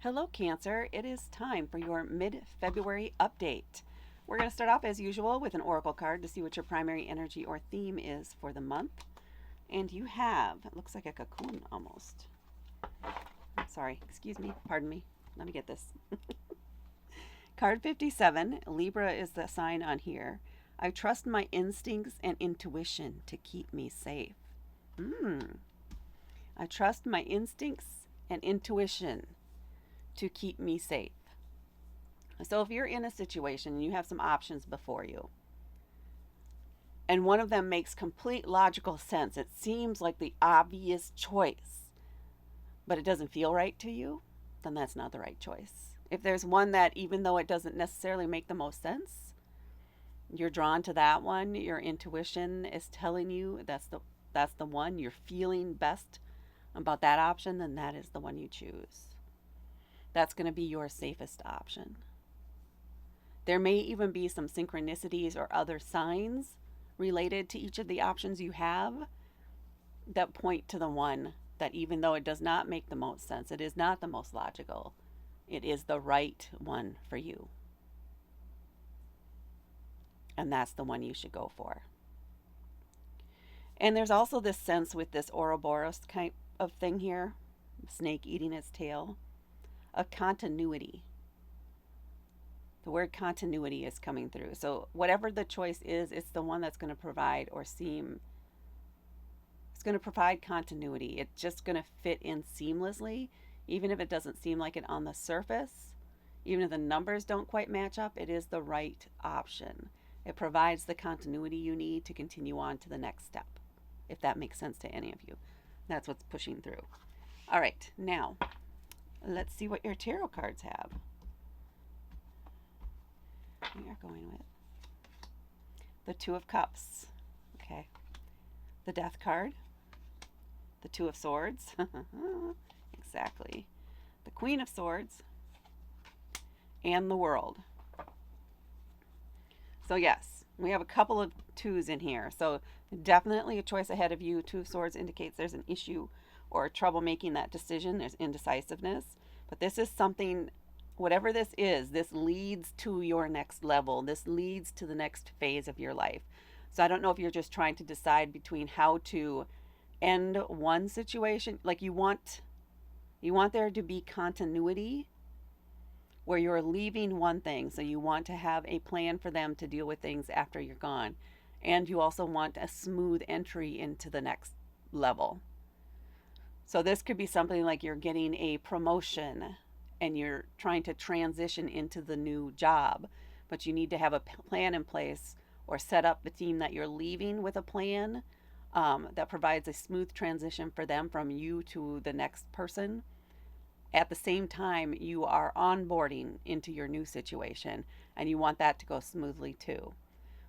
Hello, Cancer. It is time for your mid February update. We're going to start off as usual with an oracle card to see what your primary energy or theme is for the month. And you have, it looks like a cocoon almost. Sorry, excuse me, pardon me. Let me get this. Card 57, Libra is the sign on here. I trust my instincts and intuition to keep me safe. Hmm. I trust my instincts and intuition to keep me safe. So if you're in a situation and you have some options before you, and one of them makes complete logical sense, it seems like the obvious choice, but it doesn't feel right to you, then that's not the right choice. If there's one that, even though it doesn't necessarily make the most sense, you're drawn to that one, your intuition is telling you that's the one you're feeling best about that option, then that is the one you choose. That's going to be your safest option. There may even be some synchronicities or other signs related to each of the options you have that point to the one that, even though it does not make the most sense, it is not the most logical, it is the right one for you. And that's the one you should go for. And there's also this sense with this Ouroboros kind of thing here, snake eating its tail, a continuity. The word continuity is coming through. So whatever the choice is, it's the one that's going to provide or seem it's going to provide continuity. It's just going to fit in seamlessly, even if it doesn't seem like it on the surface. Even if the numbers don't quite match up, it is the right option. It provides the continuity you need to continue on to the next step, if that makes sense to any of you. That's what's pushing through. All right, now let's see what your tarot cards have. We are going with the Two of Cups. Okay. The Death card. The Two of Swords. Exactly. The Queen of Swords. And the World. So, yes, we have a couple of twos in here. So, definitely a choice ahead of you. Two of Swords indicates there's an issue or trouble making that decision. There's indecisiveness. But this is something, whatever this is, this leads to your next level. This leads to the next phase of your life. So, I don't know if you're just trying to decide between how to end one situation. Like you want there to be continuity where you're leaving one thing, so you want to have a plan for them to deal with things after you're gone, and you also want a smooth entry into the next level. So this could be something like you're getting a promotion and you're trying to transition into the new job, but you need to have a plan in place or set up the team that you're leaving with a plan that provides a smooth transition for them from you to the next person. At the same time, you are onboarding into your new situation and you want that to go smoothly too.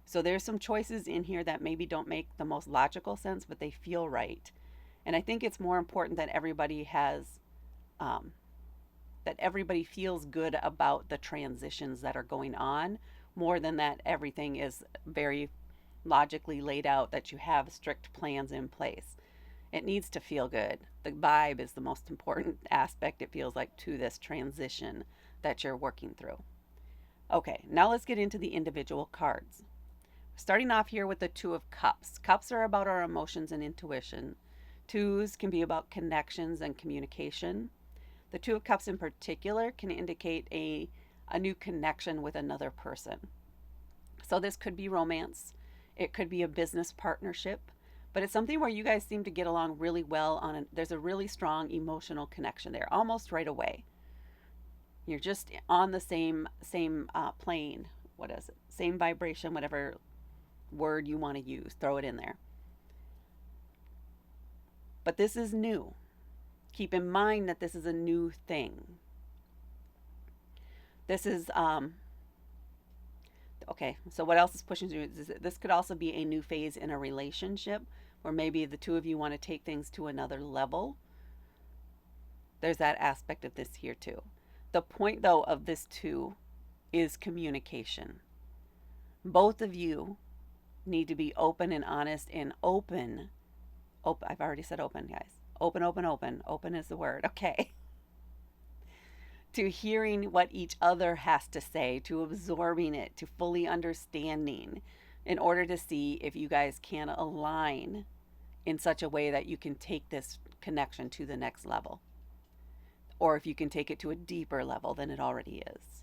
So there's some choices in here that maybe don't make the most logical sense, but they feel right. And I think it's more important that um, everybody feels good about the transitions that are going on, more than that everything is very logically laid out, that you have strict plans in place. It needs to feel good. The vibe is the most important aspect, it feels like, to this transition that you're working through. Okay, now let's get into the individual cards. Starting off here with the Two of Cups. Cups are about our emotions and intuition. Twos can be about connections and communication. The Two of Cups in particular can indicate a new connection with another person. So this could be romance, it could be a business partnership, but it's something where you guys seem to get along really well there's a really strong emotional connection there almost right away. You're just on the same plane. What is it? Same vibration, whatever word you want to use, throw it in there. But this is new. Keep in mind that this is a new thing. This is okay. So what else is pushing through? This could also be a new phase in a relationship where maybe the two of you want to take things to another level. There's that aspect of this here too. The point though of this too is communication. Both of you need to be open and honest and open. I've already said open, guys. Open, open, open. Open is the word. Okay. to hearing what each other has to say, to absorbing it, to fully understanding, in order to see if you guys can align in such a way that you can take this connection to the next level, or if you can take it to a deeper level than it already is.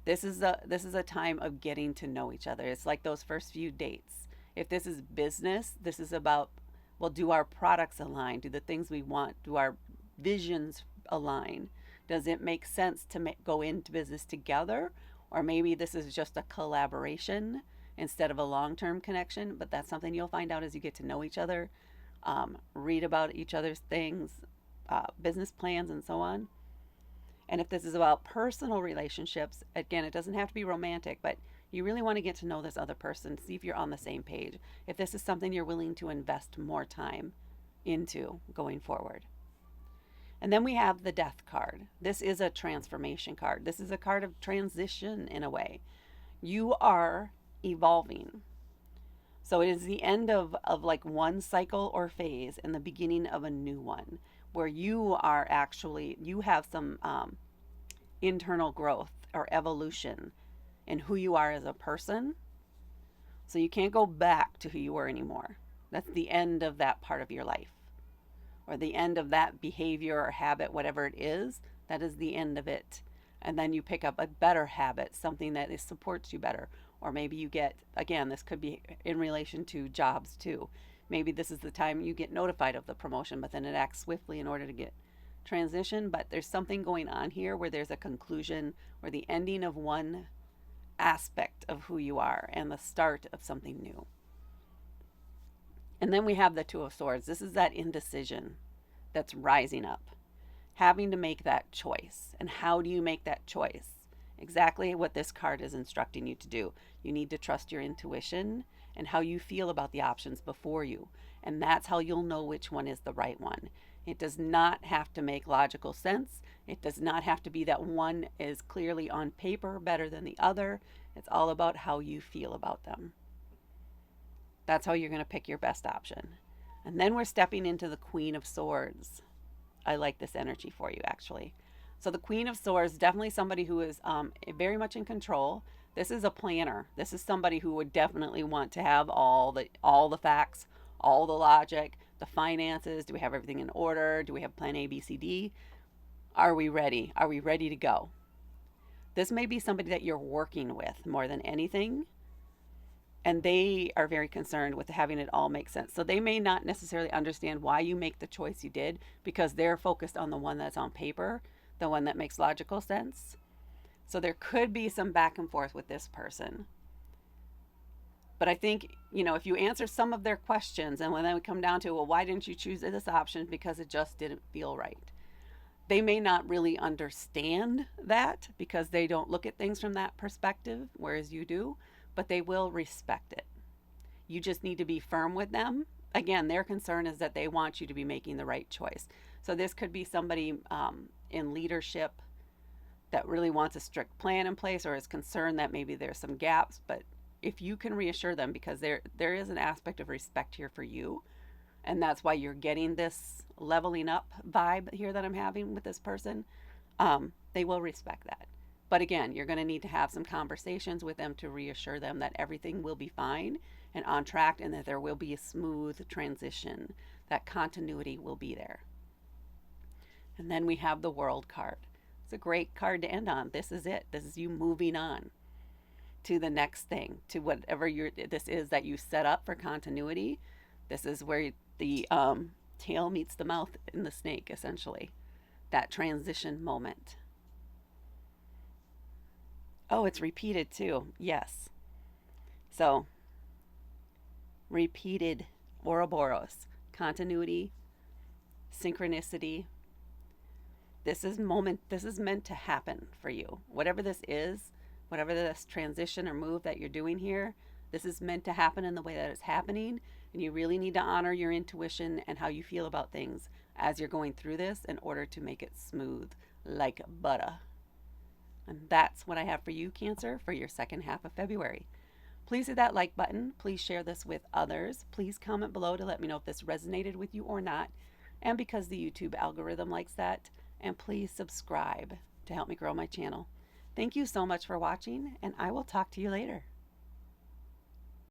This is a time of getting to know each other. It's like those first few dates. If this is business, this is about, well, do our products align? Do the things we want, do our visions align? Does it make sense to go into business together? Or maybe this is just a collaboration instead of a long term connection. But that's something you'll find out as you get to know each other, read about each other's things, business plans, and so on. And if this is about personal relationships, again, it doesn't have to be romantic, but you really want to get to know this other person, see if you're on the same page. If this is something you're willing to invest more time into going forward. And then we have the death card. This is a transformation card. This is a card of transition in a way. You are evolving. So it is the end of like one cycle or phase and the beginning of a new one where you are actually, you have some internal growth or evolution in who you are as a person. So you can't go back to who you were anymore. That's the end of that part of your life, or the end of that behavior or habit, whatever it is. That is the end of it. And then you pick up a better habit, something that supports you better. Or maybe you get, again, this could be in relation to jobs too. Maybe this is the time you get notified of the promotion, but then it acts swiftly in order to get transition. But there's something going on here where there's a conclusion or the ending of one aspect of who you are and the start of something new. And then we have the Two of Swords. This is that indecision that's rising up, having to make that choice. And how do you make that choice? Exactly what this card is instructing you to do. You need to trust your intuition and how you feel about the options before you. And that's how you'll know which one is the right one. It does not have to make logical sense. It does not have to be that one is clearly on paper better than the other. It's all about how you feel about them. That's how you're going to pick your best option. And then we're stepping into the Queen of Swords. I like this energy for you, actually. So the Queen of Swords, definitely somebody who is very much in control. This is a planner. This is somebody who would definitely want to have all the facts, all the logic, the finances. Do we have everything in order? Do we have plan A, B, C, D? Are we ready? Are we ready to go? This may be somebody that you're working with more than anything, and they are very concerned with having it all make sense. So they may not necessarily understand why you make the choice you did because they're focused on the one that's on paper, the one that makes logical sense. So there could be some back and forth with this person. But I think, if you answer some of their questions and when then we come down to, well, why didn't you choose this option? Because it just didn't feel right. They may not really understand that because they don't look at things from that perspective, whereas you do, but they will respect it. You just need to be firm with them. Again, their concern is that they want you to be making the right choice. So this could be somebody in leadership that really wants a strict plan in place or is concerned that maybe there's some gaps. But if you can reassure them, because there is an aspect of respect here for you, and that's why you're getting this leveling up vibe here that I'm having with this person, they will respect that. But again, you're going to need to have some conversations with them to reassure them that everything will be fine and on track and that there will be a smooth transition, that continuity will be there. And then we have the World card. It's a great card to end on. This is it. This is you moving on to the next thing, to whatever this is that you set up for continuity. This is where the tail meets the mouth in the snake, essentially. That transition moment. Oh, it's repeated too. Yes. So, repeated Ouroboros. Continuity, synchronicity. This is meant to happen for you. Whatever this is, whatever this transition or move that you're doing here, this is meant to happen in the way that it's happening. And you really need to honor your intuition and how you feel about things as you're going through this in order to make it smooth like butter. And that's what I have for you, Cancer, for your second half of February. Please hit that like button. Please share this with others. Please comment below to let me know if this resonated with you or not. And because the YouTube algorithm likes that. And please subscribe to help me grow my channel. Thank you so much for watching, and I will talk to you later.